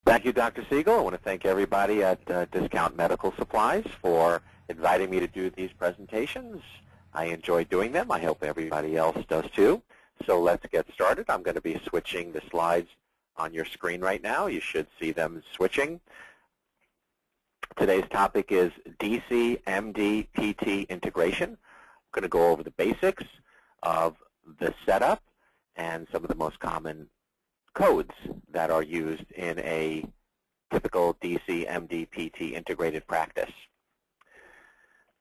Thank you, Dr. Siegel. I want to thank everybody at Discount Medical Supplies for inviting me to do these presentations. I enjoy doing them. I hope everybody else does too. So let's get started. I'm going to be switching the slides on your screen right now. You should see them switching. Today's topic is DC, MD, PT integration. I'm going to go over the basics of the setup and some of the most common codes that are used in a typical DC, MD, PT integrated practice.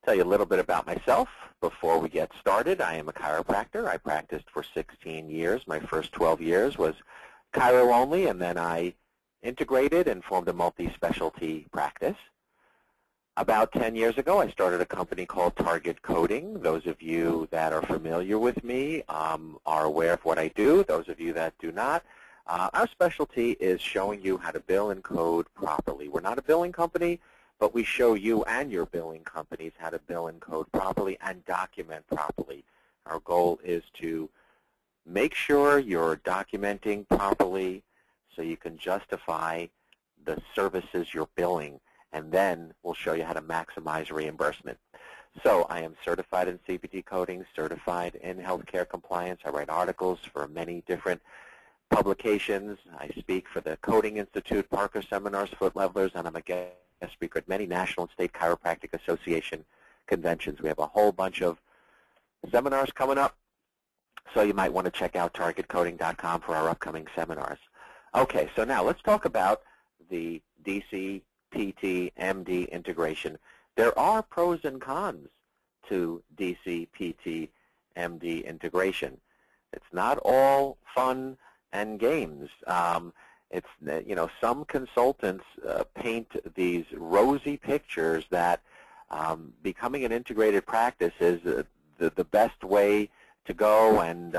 Tell you a little bit about myself before we get started. I am a chiropractor. I practiced for 16 years. My first 12 years was chiro only, and then I integrated and formed a multi-specialty practice. About 10 years ago, I started a company called Target Coding. Those of you that are familiar with me are aware of what I do. Those of you that do not, our specialty is showing you how to bill and code properly. We're not a billing company, but we show you and your billing companies how to bill and code properly and document properly. Our goal is to make sure you're documenting properly so you can justify the services you're billing, and then we'll show you how to maximize reimbursement. So I am certified in CPT coding, certified in healthcare compliance. I write articles for many different publications. I speak for the Coding Institute, Parker Seminars, Foot Levelers, and I'm a guest speaker at many national and state chiropractic association conventions. We have a whole bunch of seminars coming up, so you might want to check out targetcoding.com for our upcoming seminars. Okay, so now let's talk about the DC, PT, MD integration. There are pros and cons to DC, PT, MD integration. It's not all fun and games. Some consultants paint these rosy pictures that becoming an integrated practice is the best way to go, and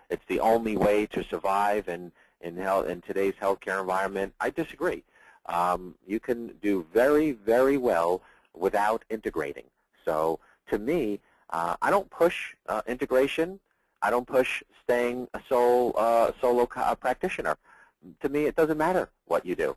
it's the only way to survive in today's healthcare environment. I disagree. You can do very, very well without integrating. So to me, I don't push integration. I don't push staying a solo practitioner. To me, it doesn't matter what you do.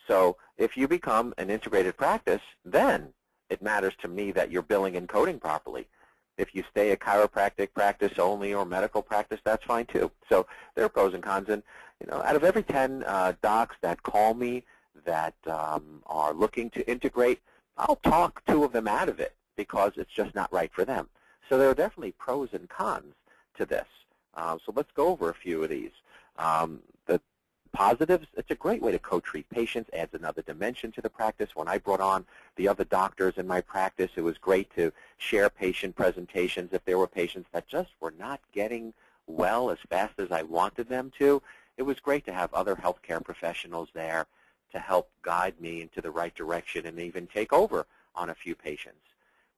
So if you become an integrated practice, then it matters to me that you're billing and coding properly. If you stay a chiropractic practice only or medical practice, that's fine too. So there are pros and cons. And out of every 10 docs that call me that are looking to integrate, I'll talk 2 of them out of it because it's just not right for them. So there are definitely pros and cons to this. So let's go over a few of these. The positives, it's a great way to co-treat patients, adds another dimension to the practice. When I brought on the other doctors in my practice, it was great to share patient presentations. If there were patients that just were not getting well as fast as I wanted them to, it was great to have other healthcare professionals there to help guide me into the right direction and even take over on a few patients.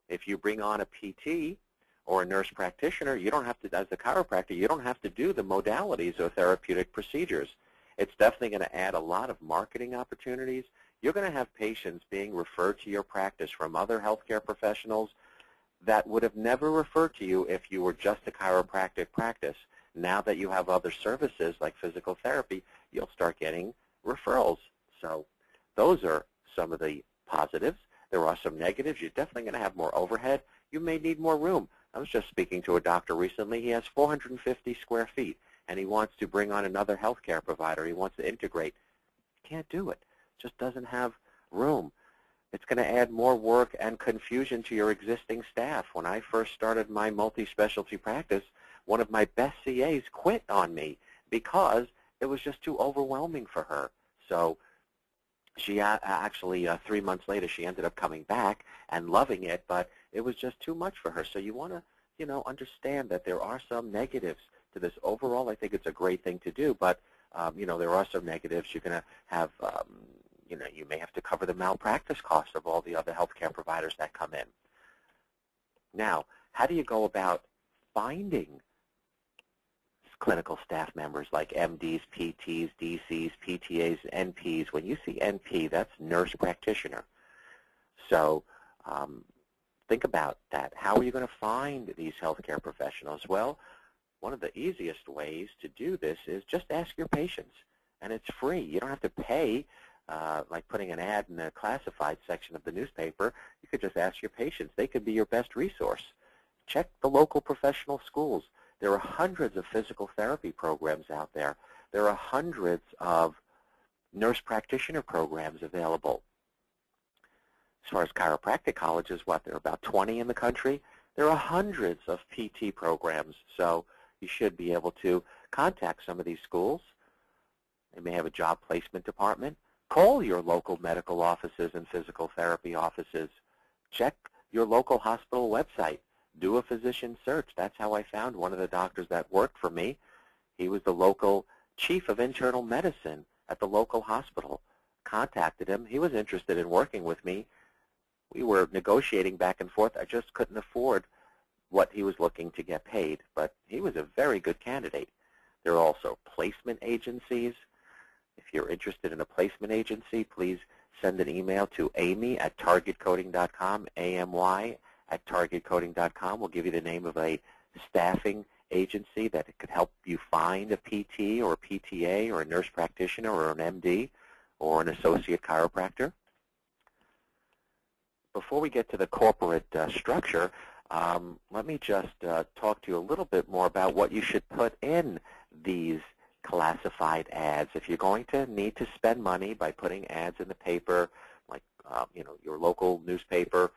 If you bring on a PT or a nurse practitioner, you don't have to, as a chiropractor, you don't have to do the modalities or therapeutic procedures. It's definitely going to add a lot of marketing opportunities. You're going to have patients being referred to your practice from other healthcare professionals that would have never referred to you if you were just a chiropractic practice. Now that you have other services like physical therapy, you'll start getting referrals. So those are some of the positives. There are some negatives. You're definitely going to have more overhead. You may need more room. I was just speaking to a doctor recently. He has 450 square feet, and he wants to bring on another healthcare provider. He wants to integrate. Can't do it. Just doesn't have room. It's going to add more work and confusion to your existing staff. When I first started my multi-specialty practice, one of my best CAs quit on me because it was just too overwhelming for her. So she actually, 3 months later, she ended up coming back and loving it, but it was just too much for her. So you want to, understand that there are some negatives to this. Overall, I think it's a great thing to do, but, there are some negatives. You're going to have, you may have to cover the malpractice costs of all the other healthcare providers that come in. Now, how do you go about finding clinical staff members like MDs, PTs, DCs, PTAs, NPs? When you see NP, that's nurse practitioner. So think about that. How are you going to find these healthcare professionals? Well, one of the easiest ways to do this is just ask your patients. and it's free. You don't have to pay, like putting an ad in the classified section of the newspaper. You could just ask your patients. They could be your best resource. Check the local professional schools. There are hundreds of physical therapy programs out there. There are hundreds of nurse practitioner programs available. As far as chiropractic colleges, there are about 20 in the country. There are hundreds of PT programs, so you should be able to contact some of these schools. They may have a job placement department. Call your local medical offices and physical therapy offices. Check your local hospital website. Do a physician search. That's how I found one of the doctors that worked for me. He was the local chief of internal medicine at the local hospital. Contacted him. He was interested in working with me. We were negotiating back and forth. I just couldn't afford what he was looking to get paid, but he was a very good candidate. There are also placement agencies. If you're interested in a placement agency, please send an email to amy@targetcoding.com, amy@targetcoding.com. We'll give you the name of a staffing agency that could help you find a PT or a PTA or a nurse practitioner or an MD or an associate chiropractor. Before we get to the corporate structure, let me just talk to you a little bit more about what you should put in these classified ads. If you're going to need to spend money by putting ads in the paper, like your local newspaper,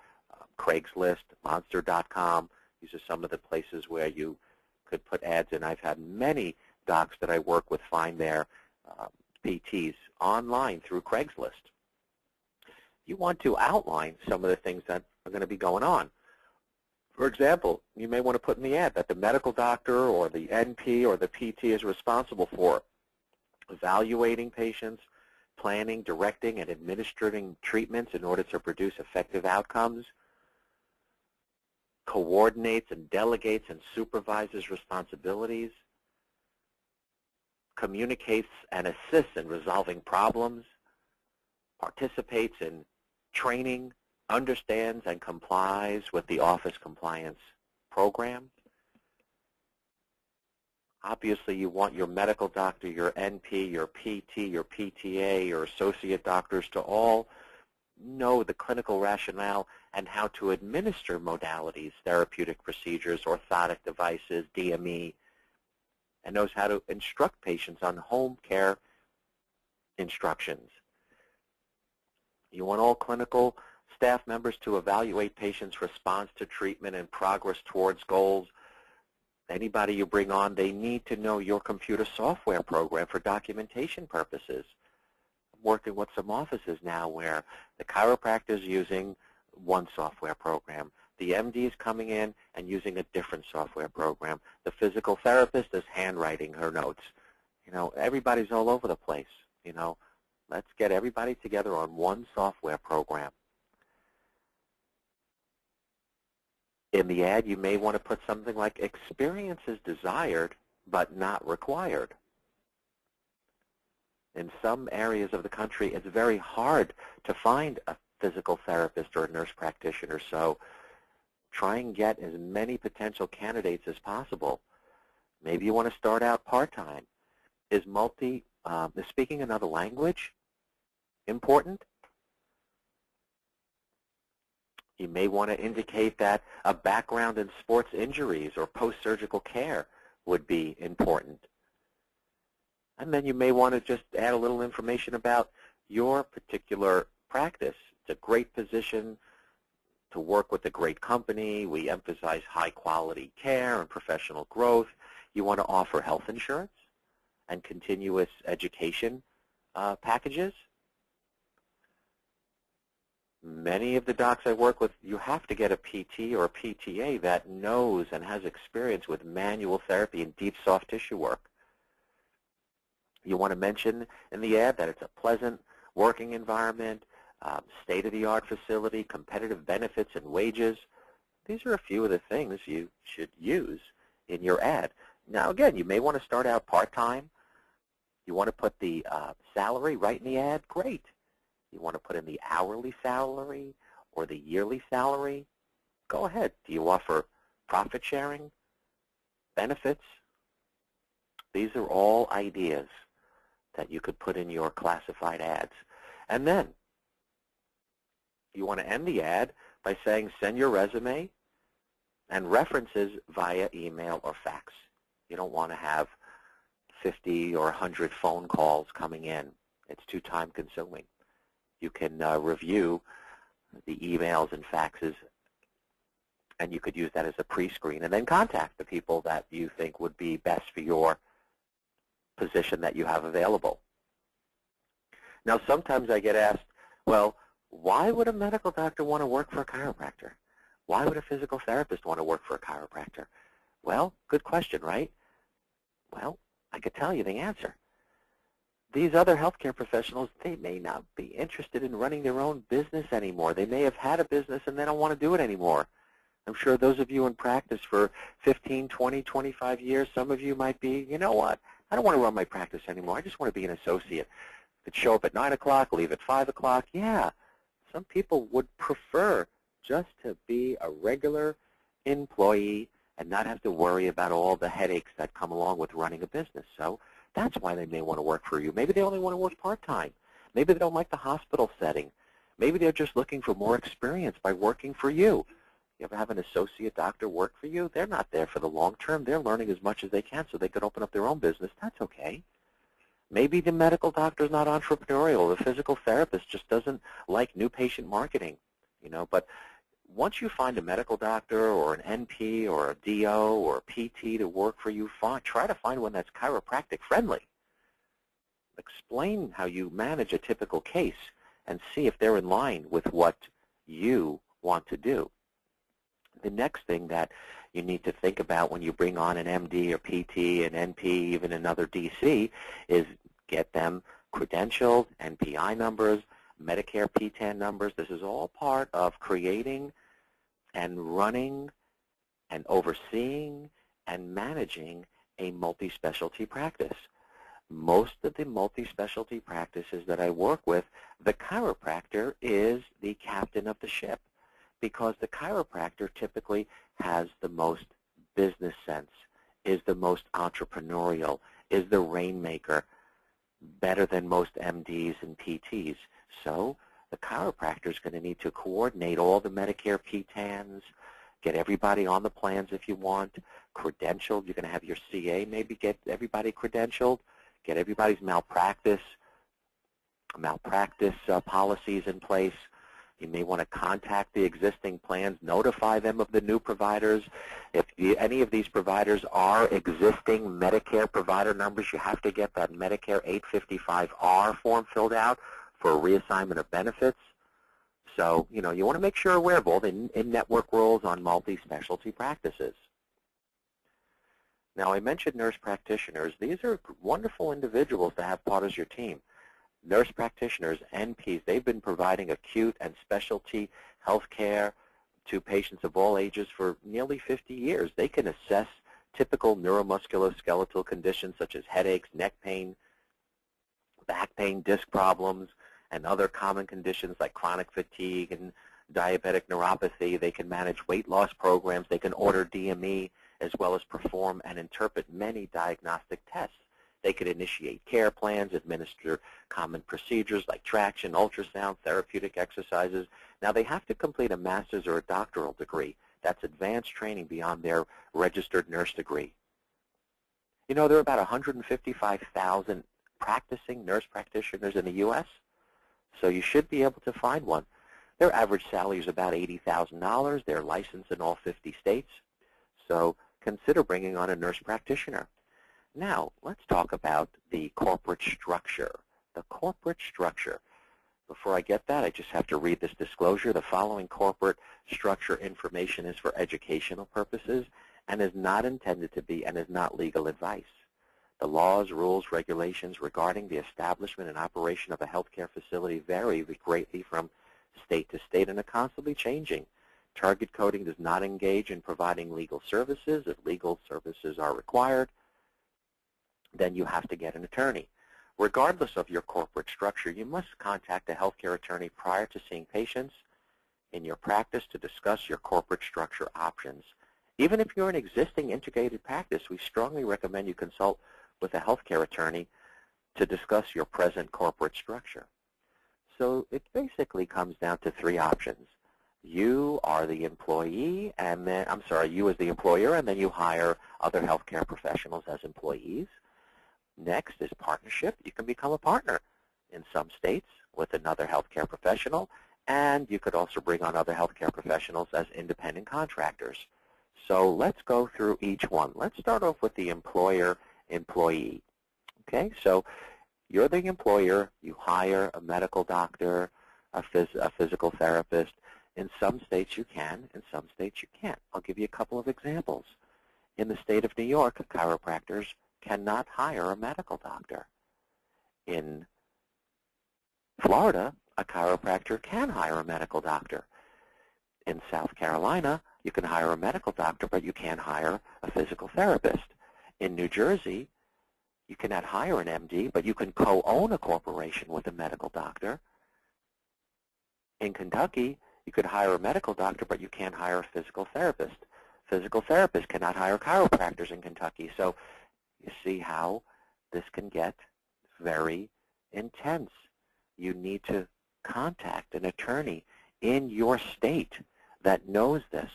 Craigslist, Monster.com, these are some of the places where you could put ads in. I've had many docs that I work with find their PTs online through Craigslist. You want to outline some of the things that are going to be going on. For example, you may want to put in the ad that the medical doctor or the NP or the PT is responsible for evaluating patients, planning, directing, and administering treatments in order to produce effective outcomes, coordinates and delegates and supervises responsibilities, communicates and assists in resolving problems, participates in training, understands and complies with the office compliance program. Obviously, you want your medical doctor, your NP, your PT, your PTA, your associate doctors to all know the clinical rationale and how to administer modalities, therapeutic procedures, orthotic devices, DME, and knows how to instruct patients on home care instructions. You want all clinical staff members to evaluate patients' response to treatment and progress towards goals. Anybody you bring on, they need to know your computer software program for documentation purposes. I'm working with some offices now where the chiropractor is using one software program. The MD is coming in and using a different software program. The physical therapist is handwriting her notes. Everybody's all over the place. Let's get everybody together on one software program. In the ad, you may want to put something like experience is desired but not required. In some areas of the country, it's very hard to find a physical therapist or a nurse practitioner, so try and get as many potential candidates as possible. Maybe you want to start out part-time. Is speaking another language important? You may want to indicate that a background in sports injuries or post-surgical care would be important. And then you may want to just add a little information about your particular practice. It's a great position to work with a great company. We emphasize high-quality care and professional growth. You want to offer health insurance and continuous education packages. Many of the docs I work with, you have to get a PT or a PTA that knows and has experience with manual therapy and deep soft tissue work. You want to mention in the ad that it's a pleasant working environment, state-of-the-art facility, competitive benefits and wages. These are a few of the things you should use in your ad. Now, again, you may want to start out part-time. You want to put the salary right in the ad? Great. You want to put in the hourly salary or the yearly salary? Go ahead. Do you offer profit sharing, benefits? These are all ideas that you could put in your classified ads. And then you want to end the ad by saying send your resume and references via email or fax. You don't want to have 50 or 100 phone calls coming in. It's too time consuming. You can review the emails and faxes, and you could use that as a pre-screen and then contact the people that you think would be best for your position that you have available. Now, sometimes I get asked, well, why would a medical doctor want to work for a chiropractor? Why would a physical therapist want to work for a chiropractor? Well, good question, right? Well, I could tell you the answer. These other healthcare professionals, they may not be interested in running their own business anymore. They may have had a business and they don't want to do it anymore. I'm sure those of you in practice for 15, 20, 25 years, some of you might be, you know what, I don't want to run my practice anymore. I just want to be an associate. Could show up at 9 o'clock, leave at 5 o'clock. Yeah, some people would prefer just to be a regular employee and not have to worry about all the headaches that come along with running a business. So that's why they may want to work for you. Maybe they only want to work part-time. Maybe they don't like the hospital setting. Maybe they're just looking for more experience by working for you. You ever have an associate doctor work for you? They're not there for the long term. They're learning as much as they can so they could open up their own business. That's okay. Maybe the medical doctor is not entrepreneurial. The physical therapist just doesn't like new patient marketing, But once you find a medical doctor or an NP or a DO or a PT to work for you, try to find one that's chiropractic friendly. Explain how you manage a typical case and see if they're in line with what you want to do. The next thing that you need to think about when you bring on an MD or PT, an NP, even another DC, is get them credentialed, NPI numbers, Medicare P10 numbers. This is all part of creating and running and overseeing and managing a multi-specialty practice. Most of the multi-specialty practices that I work with, the chiropractor is the captain of the ship, because the chiropractor typically has the most business sense, is the most entrepreneurial, is the rainmaker, better than most MDs and PTs. So the chiropractor is going to need to coordinate all the Medicare P10s, get everybody on the plans if you want, credentialed. You're going to have your CA maybe get everybody credentialed, get everybody's malpractice policies in place. You may want to contact the existing plans, notify them of the new providers. If any of these providers are existing Medicare provider numbers, you have to get that Medicare 855R form filled out for a reassignment of benefits. So, you want to make sure you're aware of all the in-network rules on multi-specialty practices. Now, I mentioned nurse practitioners. These are wonderful individuals to have part of your team. Nurse practitioners, NPs, they've been providing acute and specialty health care to patients of all ages for nearly 50 years. They can assess typical neuromuscular skeletal conditions such as headaches, neck pain, back pain, disc problems, and other common conditions like chronic fatigue and diabetic neuropathy. They can manage weight loss programs. They can order DME as well as perform and interpret many diagnostic tests. They could initiate care plans, administer common procedures like traction, ultrasound, therapeutic exercises. Now, they have to complete a master's or a doctoral degree. That's advanced training beyond their registered nurse degree. There are about 155,000 practicing nurse practitioners in the U.S., so you should be able to find one. Their average salary is about $80,000. They're licensed in all 50 states, so consider bringing on a nurse practitioner. Now, let's talk about the corporate structure. The corporate structure. Before I get that, I just have to read this disclosure. The following corporate structure information is for educational purposes and is not intended to be and is not legal advice. The laws, rules, regulations regarding the establishment and operation of a healthcare facility vary greatly from state to state and are constantly changing. Target coding does not engage in providing legal services. If legal services are required, then you have to get an attorney. Regardless of your corporate structure, you must contact a healthcare attorney prior to seeing patients in your practice to discuss your corporate structure options. Even if you're an existing integrated practice, we strongly recommend you consult with a healthcare attorney to discuss your present corporate structure. So it basically comes down to three options. You are the employee, and then, you as the employer, and then you hire other healthcare professionals as employees. Next is partnership. You can become a partner in some states with another healthcare professional, and you could also bring on other healthcare professionals as independent contractors. So let's go through each one. Let's start off with the employer-employee. Okay, so you're the employer. You hire a medical doctor, a physical therapist. In some states you can, in some states you can't. I'll give you a couple of examples. In the state of New York, chiropractors cannot hire a medical doctor. In Florida, a chiropractor can hire a medical doctor. In South Carolina, you can hire a medical doctor, but you can't hire a physical therapist. In New Jersey, you cannot hire an MD, but you can co-own a corporation with a medical doctor. In Kentucky, you could hire a medical doctor, but you can't hire a physical therapist. Physical therapists cannot hire chiropractors in Kentucky. So you see how this can get very intense. You need to contact an attorney in your state that knows this.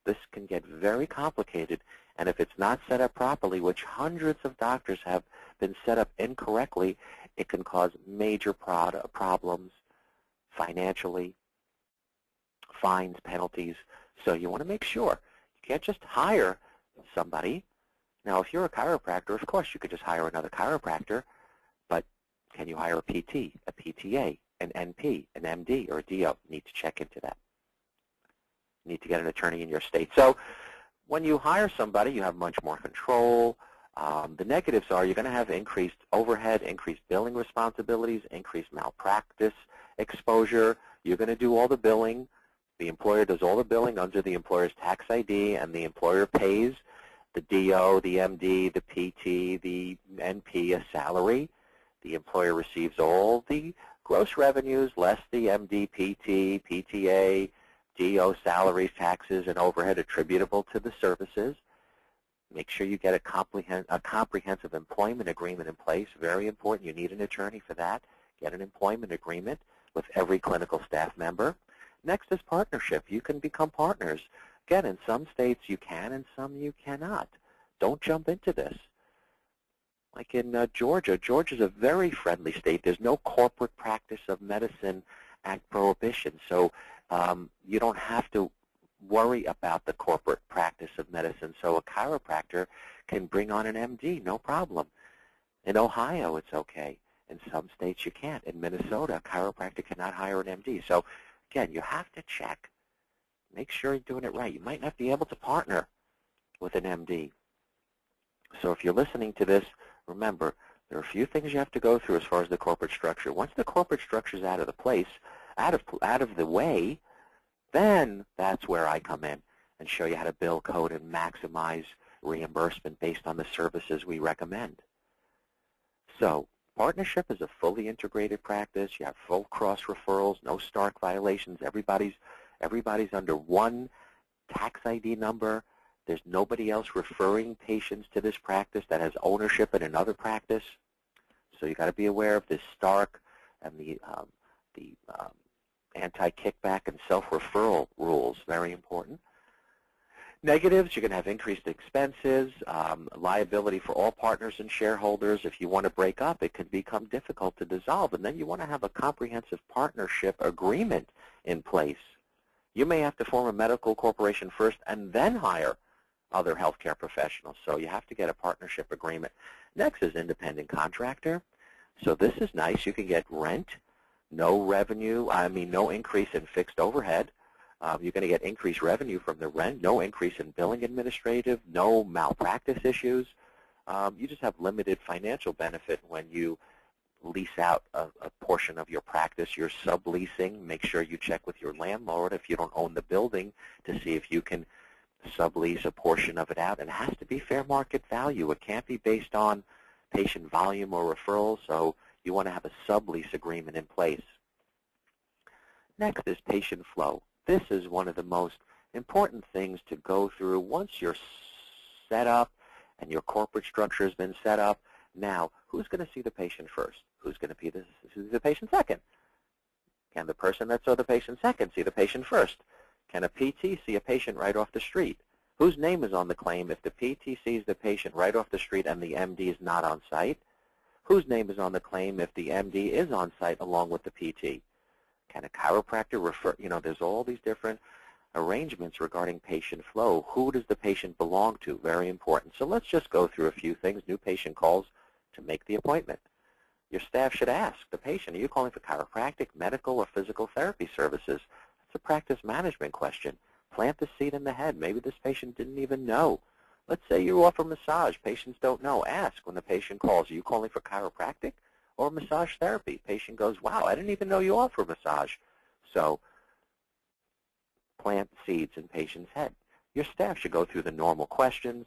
This can get very complicated, and if it's not set up properly, which hundreds of doctors have been set up incorrectly, it can cause major problems financially, fines, penalties. So you want to make sure. You can't just hire somebody. Now, if you're a chiropractor, of course you could just hire another chiropractor, but can you hire a PT, a PTA, an NP, an MD, or a DO? You need to check into that. You need to get an attorney in your state. So when you hire somebody, you have much more control. The negatives are you're going to have increased overhead, increased billing responsibilities, increased malpractice exposure. You're going to do all the billing. The employer does all the billing under the employer's tax ID, and the employer pays the DO, the MD, the PT, the NP a salary. The employer receives all the gross revenues, less the MD, PT, PTA, DO salaries, taxes, and overhead attributable to the services. Make sure you get a comprehensive employment agreement in place. Very important. You need an attorney for that. Get an employment agreement with every clinical staff member. Next is partnership. You can become partners. Again, in some states you can, and some you cannot. Don't jump into this. Like in Georgia. Georgia's a very friendly state. There's no corporate practice of medicine act prohibition. So you don't have to worry about the corporate practice of medicine. So a chiropractor can bring on an MD, no problem. In Ohio, it's okay. In some states, you can't. In Minnesota, a chiropractor cannot hire an MD. So, again, you have to check. Make sure you're doing it right. You might not be able to partner with an MD. So if you're listening to this, remember, there are a few things you have to go through as far as the corporate structure. Once the corporate structure is out of the place, out of the way, then that's where I come in and show you how to bill code and maximize reimbursement based on the services we recommend. So partnership is a fully integrated practice. You have full cross referrals, no Stark violations. Everybody's under one tax ID number. There's nobody else referring patients to this practice that has ownership in another practice. So you got to be aware of this Stark and the anti-kickback and self-referral rules. Very important. Negatives, you're going to have increased expenses, liability for all partners and shareholders. If you want to break up, it can become difficult to dissolve. And then you want to have a comprehensive partnership agreement in place. You may have to form a medical corporation first and then hire other healthcare professionals. So you have to get a partnership agreement. Next is independent contractor. So this is nice. You can get rent, no increase in fixed overhead. You're going to get increased revenue from the rent, no increase in billing administrative, no malpractice issues. You just have limited financial benefit when you lease out a portion of your practice. You're subleasing. Make sure you check with your landlord if you don't own the building to see if you can sublease a portion of it out. And it has to be fair market value. It can't be based on patient volume or referrals, so you want to have a sublease agreement in place. Next is patient flow. This is one of the most important things to go through once you're set up and your corporate structure has been set up. Now, who's going to see the patient first? Who's going to see the patient second? Can the person that saw the patient second see the patient first? Can a PT see a patient right off the street? Whose name is on the claim if the PT sees the patient right off the street and the MD is not on site? Whose name is on the claim if the MD is on site along with the PT? Can a chiropractor refer? There's all these different arrangements regarding patient flow. Who does the patient belong to? Very important. So let's just go through a few things. New patient calls to make the appointment. Your staff should ask the patient, are you calling for chiropractic, medical, or physical therapy services? That's a practice management question. Plant the seed in the head. Maybe this patient didn't even know. Let's say you offer massage. Patients don't know. Ask when the patient calls, are you calling for chiropractic or massage therapy? Patient goes, wow, I didn't even know you offer massage. So plant seeds in patient's head. Your staff should go through the normal questions.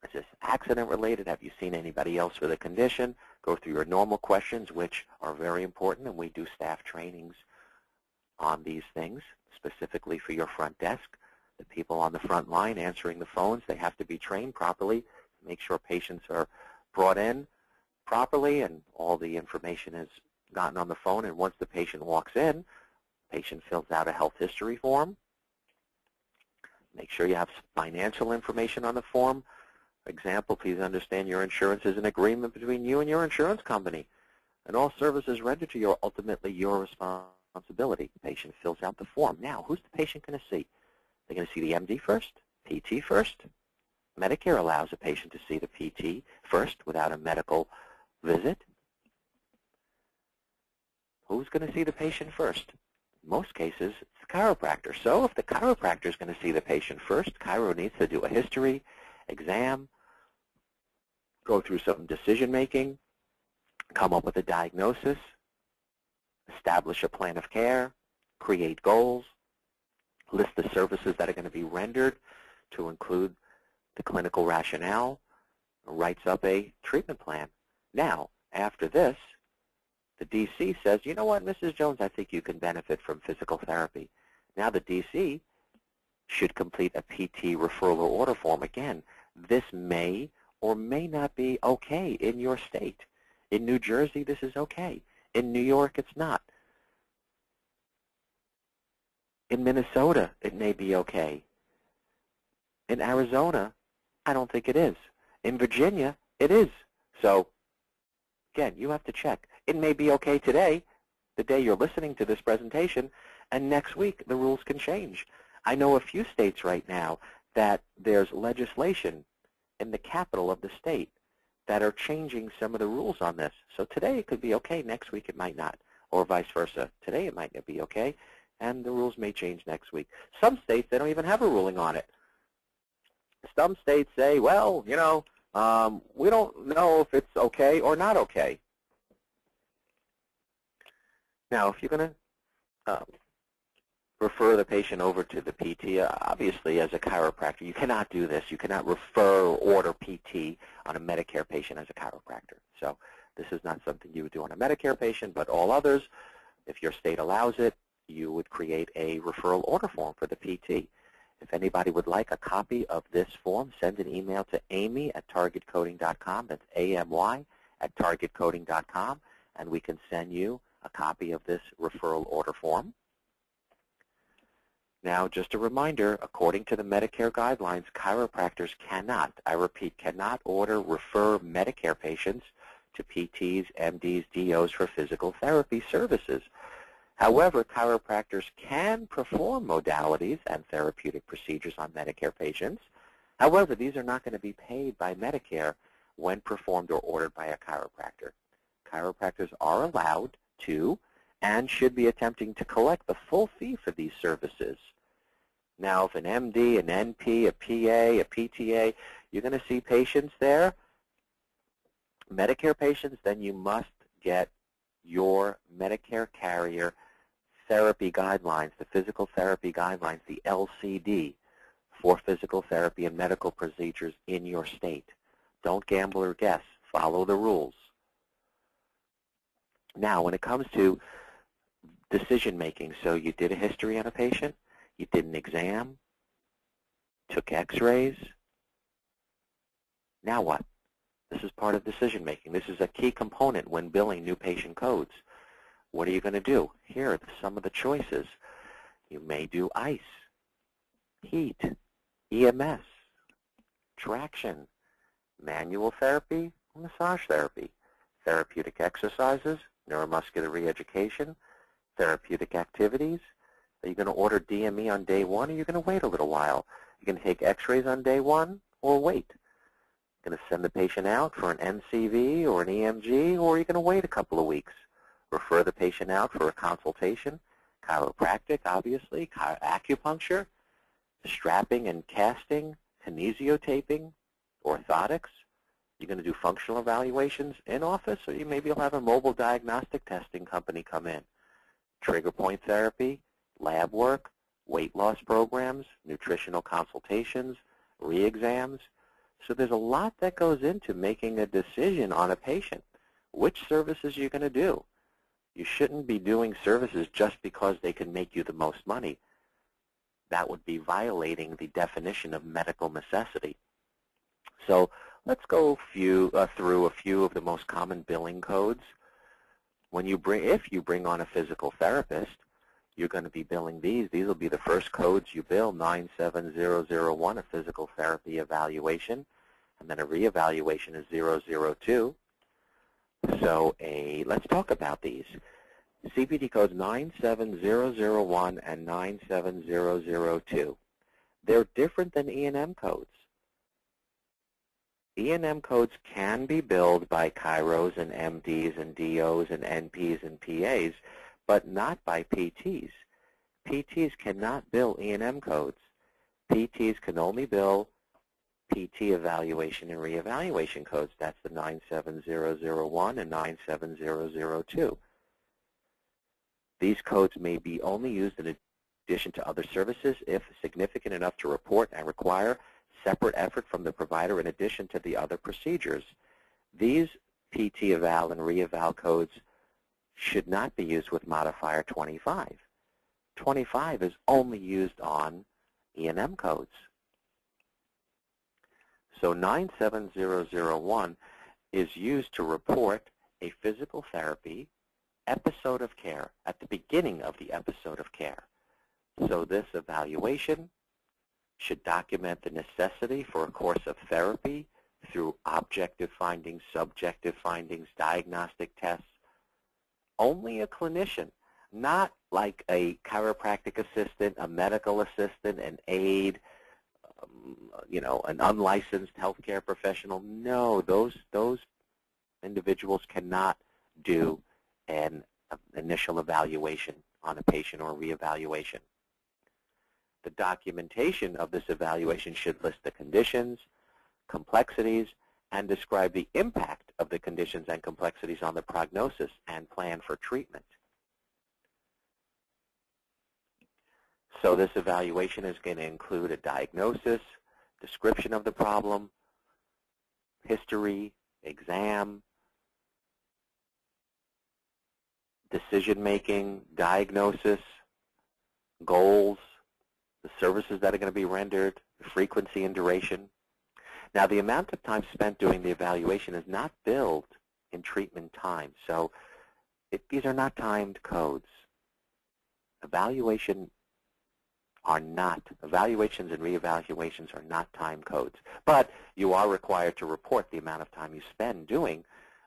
Is this accident-related? Have you seen anybody else with a condition? Go through your normal questions, which are very important, and we do staff trainings on these things, specifically for your front desk. The people on the front line answering the phones, they have to be trained properly, make sure patients are brought in properly and all the information is gotten on the phone. And once the patient walks in, patient fills out a health history form. Make sure you have financial information on the form. Example, please understand your insurance is an agreement between you and your insurance company, and all services rendered to you are ultimately your responsibility. The patient fills out the form. Now, who's the patient going to see? They're going to see the MD first, PT first. Medicare allows a patient to see the PT first without a medical visit. Who's going to see the patient first? In most cases, it's the chiropractor. So if the chiropractor is going to see the patient first, chiro needs to do a history, exam, go through some decision-making, come up with a diagnosis, establish a plan of care, create goals, list the services that are going to be rendered to include the clinical rationale, writes up a treatment plan. Now, after this, the DC says, you know what, Mrs. Jones, I think you can benefit from physical therapy. Now the DC should complete a PT referral or order form. Again, this may or may not be okay in your state. In New Jersey, this is okay. In New York, it's not. In Minnesota, it may be okay. In Arizona, I don't think it is. In Virginia, it is. So, again, you have to check. It may be okay today, the day you're listening to this presentation, and next week the rules can change. I know a few states right now that there's legislation in the capital of the state that are changing some of the rules on this. So today it could be okay, next week it might not, or vice versa. Today it might not be okay, and the rules may change next week. Some states, they don't even have a ruling on it. Some states say, well, we don't know if it's okay or not okay. Now, if you're going to refer the patient over to the PT, obviously, as a chiropractor, you cannot do this. You cannot refer or order PT on a Medicare patient as a chiropractor. So this is not something you would do on a Medicare patient, but all others, if your state allows it, you would create a referral order form for the PT. If anybody would like a copy of this form, send an email to amy@targetcoding.com. That's AMY@targetcoding.com, and we can send you a copy of this referral order form. Now, just a reminder, according to the Medicare guidelines, chiropractors cannot, I repeat, cannot refer Medicare patients to PTs, MDs, DOs for physical therapy services. However, chiropractors can perform modalities and therapeutic procedures on Medicare patients. However, these are not going to be paid by Medicare when performed or ordered by a chiropractor. Chiropractors are allowed to and should be attempting to collect the full fee for these services. Now, if an MD, an NP, a PA, a PTA, you're going to see patients there, Medicare patients, then you must get your Medicare carrier therapy guidelines, the physical therapy guidelines, the LCD, for physical therapy and medical procedures in your state. Don't gamble or guess. Follow the rules. Now, when it comes to decision-making, so you did a history on a patient, you did an exam, took x-rays, now what? This is part of decision making. This is a key component when billing new patient codes. What are you going to do? Here are some of the choices. You may do ice, heat, EMS, traction, manual therapy, massage therapy, therapeutic exercises, neuromuscular reeducation, therapeutic activities. Are you going to order DME on day one, or are you going to wait a little while? You can take x-rays on day one or wait. You're going to send the patient out for an NCV or an EMG, or are you going to wait a couple of weeks? Refer the patient out for a consultation, chiropractic, obviously, acupuncture, strapping and casting, kinesiotaping, orthotics. You're going to do functional evaluations in office, or maybe you'll have a mobile diagnostic testing company come in. Trigger point therapy, lab work, weight loss programs, nutritional consultations, re-exams. So there's a lot that goes into making a decision on a patient. Which services you're going to do. You shouldn't be doing services just because they can make you the most money. That would be violating the definition of medical necessity. So let's go through a few of the most common billing codes. If you bring on a physical therapist, you're going to be billing these. These will be the first codes you bill, 97001, a physical therapy evaluation, and then a reevaluation is 002. So let's talk about these. CPT codes 97001 and 97002. They're different than E&M codes. E&M codes can be billed by chiros and MDs and DOs and NPs and PAs, but not by PTs. PTs cannot bill E&M codes. PTs can only bill PT evaluation and reevaluation codes. That's the 97001 and 97002. These codes may be only used in addition to other services if significant enough to report and require separate effort from the provider in addition to the other procedures. These PT eval and reeval codes should not be used with modifier 25. 25 is only used on E&M codes. So 97001 is used to report a physical therapy episode of care at the beginning of the episode of care. So this evaluation should document the necessity for a course of therapy through objective findings, subjective findings, diagnostic tests. Only a clinician, not like a chiropractic assistant, a medical assistant, an aide, an unlicensed healthcare professional. No, those individuals cannot do an initial evaluation on a patient or reevaluation. The documentation of this evaluation should list the conditions, complexities, and describe the impact of the conditions and complexities on the prognosis and plan for treatment. So this evaluation is going to include a diagnosis, description of the problem, history, exam, decision-making, diagnosis, goals, the services that are going to be rendered, frequency and duration. Now, the amount of time spent doing the evaluation is not billed in treatment time, so these are not timed codes. Evaluations and reevaluations are not time codes, but you are required to report the amount of time you spend doing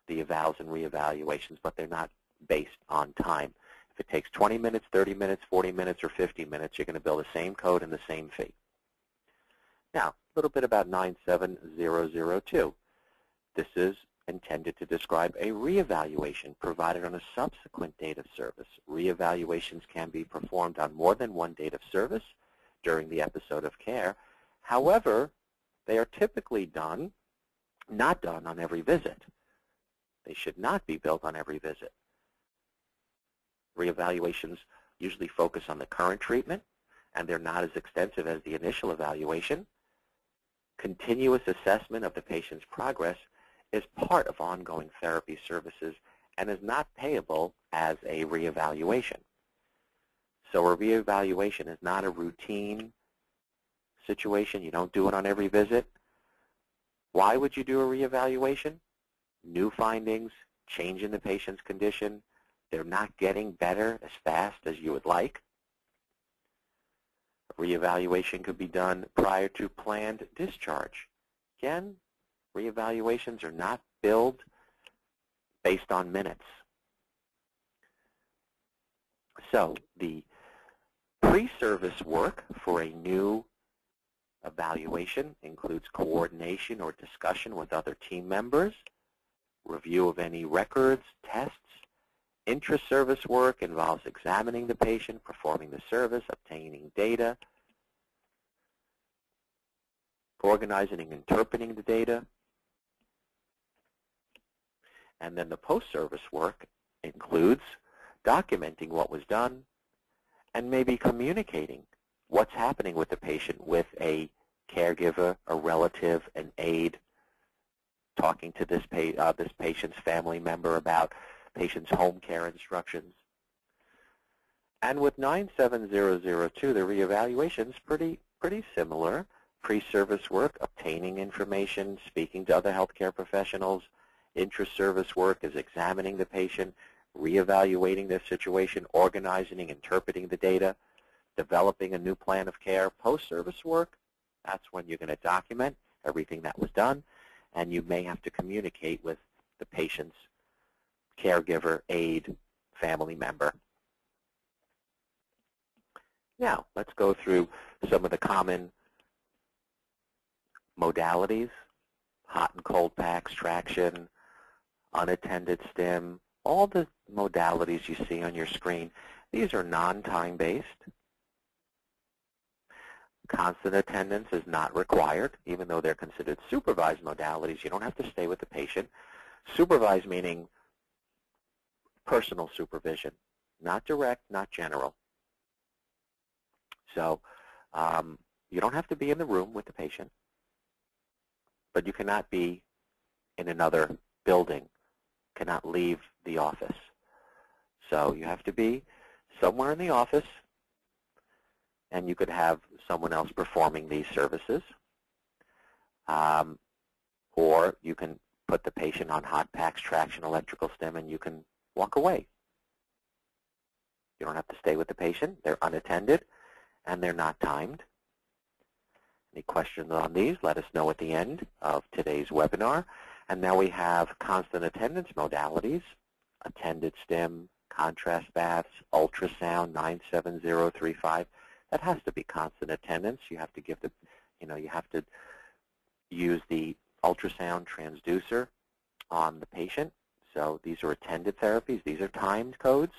the evals and reevaluations, but they're not based on time. If it takes 20 minutes, 30 minutes, 40 minutes, or 50 minutes, you're going to bill the same code and the same fee. Now, a little bit about 97002. This is intended to describe a reevaluation provided on a subsequent date of service. Reevaluations can be performed on more than one date of service during the episode of care. However, they are typically not done on every visit. They should not be billed on every visit. Reevaluations usually focus on the current treatment, and they're not as extensive as the initial evaluation. Continuous assessment of the patient's progress is part of ongoing therapy services and is not payable as a reevaluation. So a reevaluation is not a routine situation. You don't do it on every visit. Why would you do a reevaluation? New findings, change in the patient's condition, they're not getting better as fast as you would like. A reevaluation could be done prior to planned discharge. Again, reevaluations are not billed based on minutes. So the pre-service work for a new evaluation includes coordination or discussion with other team members, review of any records, tests. Intra-service work involves examining the patient, performing the service, obtaining data, organizing and interpreting the data. And then the post-service work includes documenting what was done and maybe communicating what's happening with the patient with a caregiver, a relative, an aide, talking to this patient's family member about patient's home care instructions. And with 97002, the reevaluation is pretty similar. Pre-service work, obtaining information, speaking to other healthcare professionals. Intra-service work is examining the patient, reevaluating their situation, organizing and interpreting the data, developing a new plan of care. Post-service work, that's when you're going to document everything that was done, and you may have to communicate with the patient's caregiver, aide, family member. Now, let's go through some of the common modalities: hot and cold packs, traction, unattended stim, all the modalities you see on your screen. These are non-time based. Constant attendance is not required, even though they're considered supervised modalities. You don't have to stay with the patient. Supervised meaning personal supervision, not direct, not general. So you don't have to be in the room with the patient, but you cannot be in another building, cannot leave the office. So you have to be somewhere in the office, and you could have someone else performing these services. Or you can put the patient on hot packs, traction, electrical stim, and you can walk away. You don't have to stay with the patient. They're unattended, and they're not timed. Any questions on these, let us know at the end of today's webinar. And now we have constant attendance modalities: attended stim, contrast baths, ultrasound, 97035. That has to be constant attendance. You have to give the, you have to use the ultrasound transducer on the patient. So these are attended therapies. These are timed codes.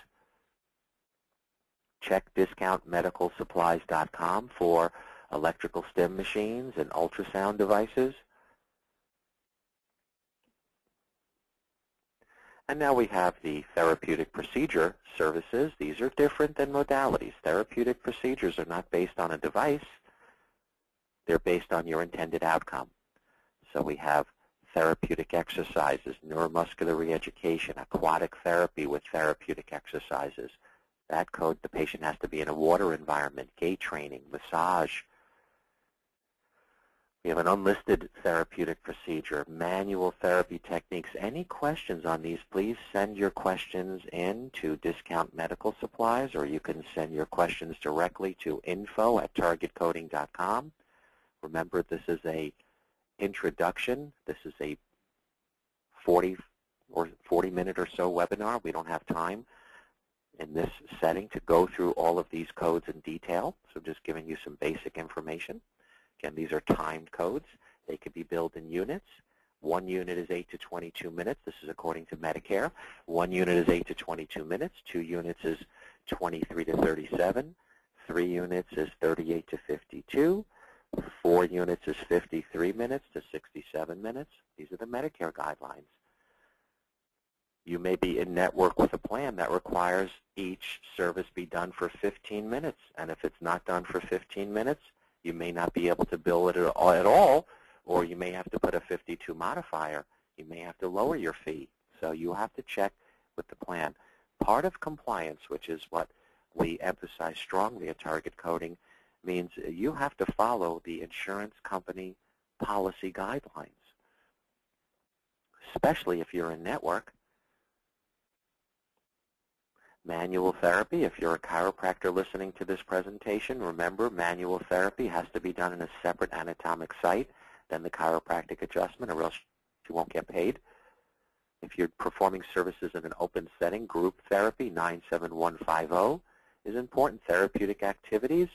Check discountmedicalsupplies.com for electrical stim machines and ultrasound devices. And now we have the therapeutic procedure services. These are different than modalities. Therapeutic procedures are not based on a device. They're based on your intended outcome. So we have therapeutic exercises, neuromuscular reeducation, aquatic therapy with therapeutic exercises. That code, the patient has to be in a water environment, gait training, massage. We have an unlisted therapeutic procedure, manual therapy techniques. Any questions on these, please send your questions in to Discount Medical Supplies, or you can send your questions directly to info@targetcoding.com. Remember, this is a introduction. This is a 40-minute or so webinar. We don't have time in this setting to go through all of these codes in detail, so just giving you some basic information. Again, these are timed codes. They could be billed in units. One unit is 8 to 22 minutes. This is according to Medicare. One unit is 8 to 22 minutes. 2 units is 23 to 37. 3 units is 38 to 52. 4 units is 53 minutes to 67 minutes. These are the Medicare guidelines. You may be in network with a plan that requires each service be done for 15 minutes. And if it's not done for 15 minutes, you may not be able to bill it at all, or you may have to put a 52 modifier. You may have to lower your fee. So you have to check with the plan. Part of compliance, which is what we emphasize strongly at Target Coding, means you have to follow the insurance company policy guidelines. especially if you're in network. Manual therapy, if you're a chiropractor listening to this presentation, remember manual therapy has to be done in a separate anatomic site than the chiropractic adjustment, or else you won't get paid. If you're performing services in an open setting, group therapy, 97150 is important. Therapeutic activities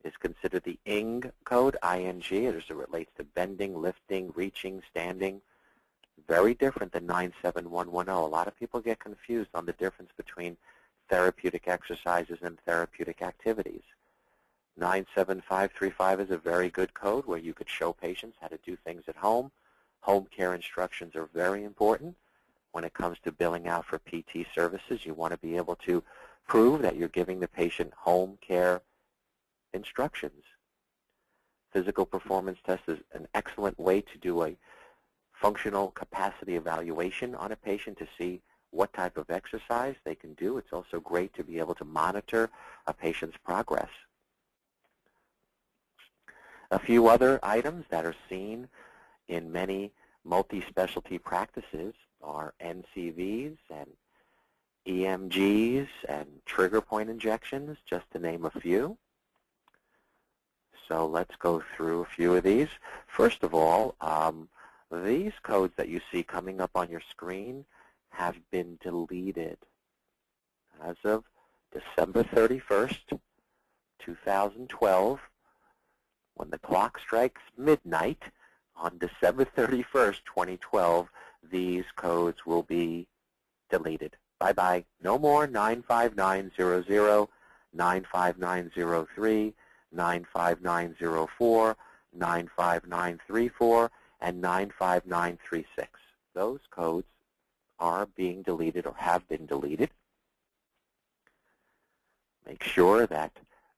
is considered the ING code, I-N-G, as it relates to bending, lifting, reaching, standing. Very different than 97110. A lot of people get confused on the difference between therapeutic exercises and therapeutic activities. 97535 is a very good code where you could show patients how to do things at home. Home care instructions are very important. When it comes to billing out for PT services, you want to be able to prove that you're giving the patient home care instructions. Physical performance test is an excellent way to do a functional capacity evaluation on a patient to see what type of exercise they can do. It's also great to be able to monitor a patient's progress. A few other items that are seen in many multi-specialty practices are NCVs and EMGs and trigger point injections, just to name a few. So let's go through a few of these. First of all, these codes that you see coming up on your screen have been deleted. As of December 31st, 2012, when the clock strikes midnight on December 31st, 2012, these codes will be deleted. Bye-bye. No more 95900, 95903, 95904, 95934, and 95936. Those codes are being deleted or have been deleted. Make sure that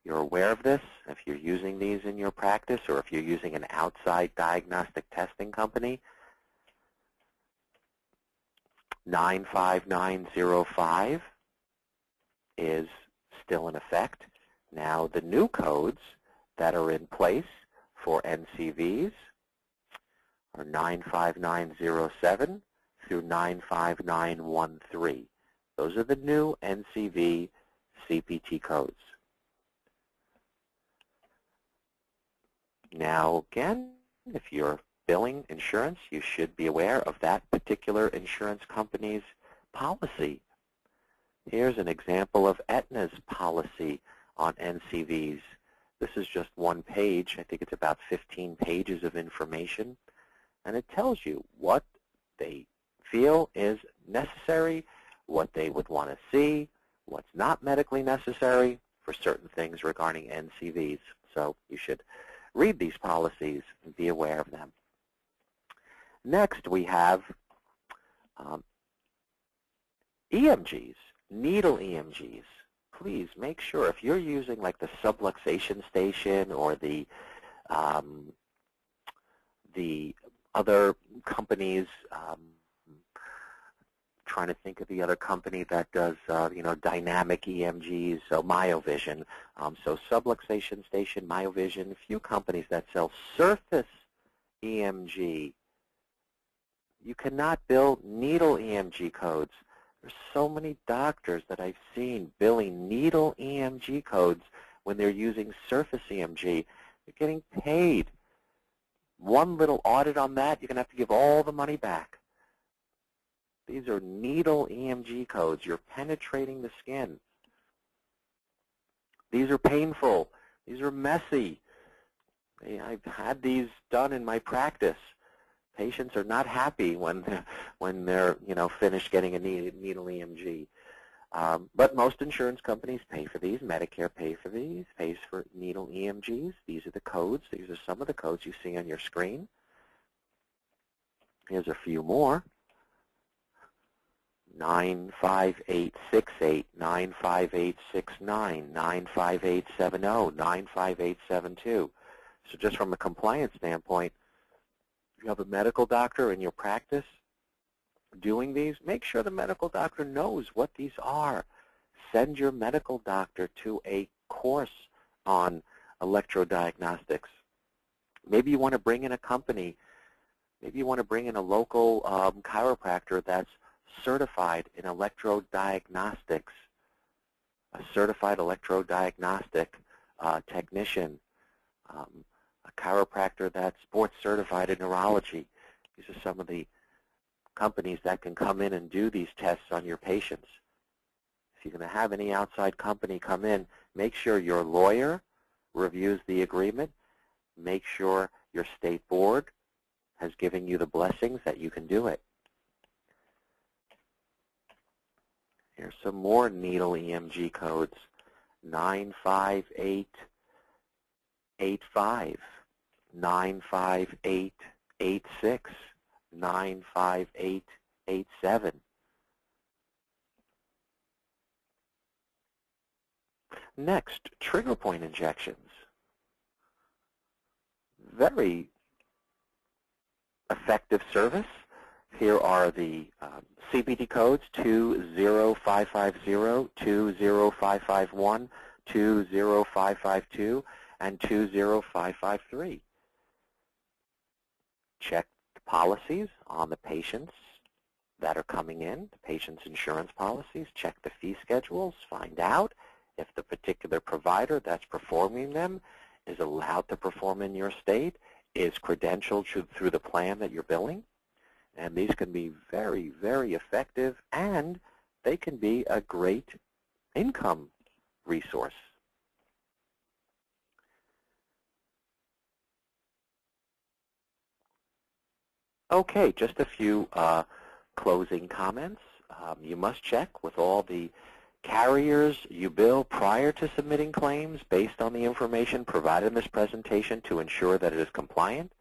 you're aware of this. If you're using these in your practice or if you're using an outside diagnostic testing company, 95905 is still in effect. Now, the new codes that are in place for NCVs are 95907 through 95913. Those are the new NCV CPT codes. Now, again, if you're billing insurance, you should be aware of that particular insurance company's policy. Here's an example of Aetna's policy on NCVs. This is just one page. I think it's about 15 pages of information. And it tells you what they feel is necessary, what they would want to see, what's not medically necessary for certain things regarding NCVs. So you should read these policies and be aware of them. Next, we have EMGs, needle EMGs. Please make sure if you're using like the subluxation station or the other companies, trying to think of the other company that does, dynamic EMGs, so Myovision. So subluxation station, Myovision, a few companies that sell surface EMG. You cannot bill needle EMG codes. There's so many doctors that I've seen billing needle EMG codes when they're using surface EMG. They're getting paid. One little audit on that, you're going to have to give all the money back. These are needle EMG codes. You're penetrating the skin. These are painful. These are messy. I've had these done in my practice. Patients are not happy when they're finished getting a needle EMG. But most insurance companies pay for these. Medicare pays for needle EMGs. These are the codes. These are some of the codes you see on your screen. Here's a few more. 95868, 95869, 95870, 95872. So just from a compliance standpoint, if you have a medical doctor in your practice doing these, make sure the medical doctor knows what these are. Send your medical doctor to a course on electrodiagnostics. Maybe you want to bring in a company Maybe you want to bring in a local chiropractor that's certified in electrodiagnostics, a certified electrodiagnostic technician, a chiropractor that's board certified in neurology. These are some of the companies that can come in and do these tests on your patients. If you're going to have any outside company come in, make sure your lawyer reviews the agreement. Make sure your state board has given you the blessings that you can do it. Here's some more needle EMG codes. 95885, 95886, 95887. Next, trigger point injections. Very effective service. Here are the CPT codes 20550, 20551, 20552, and 20553. Check the policies on the patients that are coming in, the patient's insurance policies. Check the fee schedules. Find out if the particular provider that's performing them is allowed to perform in your state, is credentialed through the plan that you're billing. And these can be very, very effective, and they can be a great income resource. Okay, just a few closing comments. You must check with all the carriers you bill prior to submitting claims based on the information provided in this presentation to ensure that it is compliant.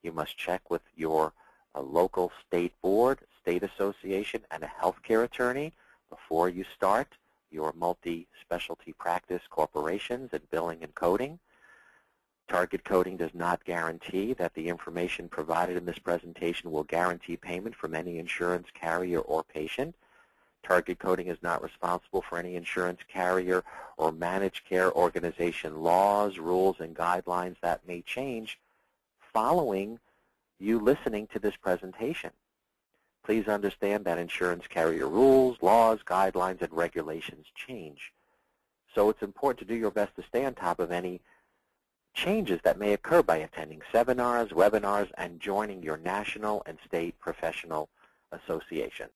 You must check with your local state board, state association, and a healthcare attorney before you start your multi-specialty practice corporations and billing and coding. Target coding does not guarantee that the information provided in this presentation will guarantee payment from any insurance carrier or patient. Target coding is not responsible for any insurance carrier or managed care organization laws, rules, and guidelines that may change following you listening to this presentation. Please understand that insurance carrier rules, laws, guidelines, and regulations change. So it's important to do your best to stay on top of any changes that may occur by attending seminars, webinars, and joining your national and state professional associations.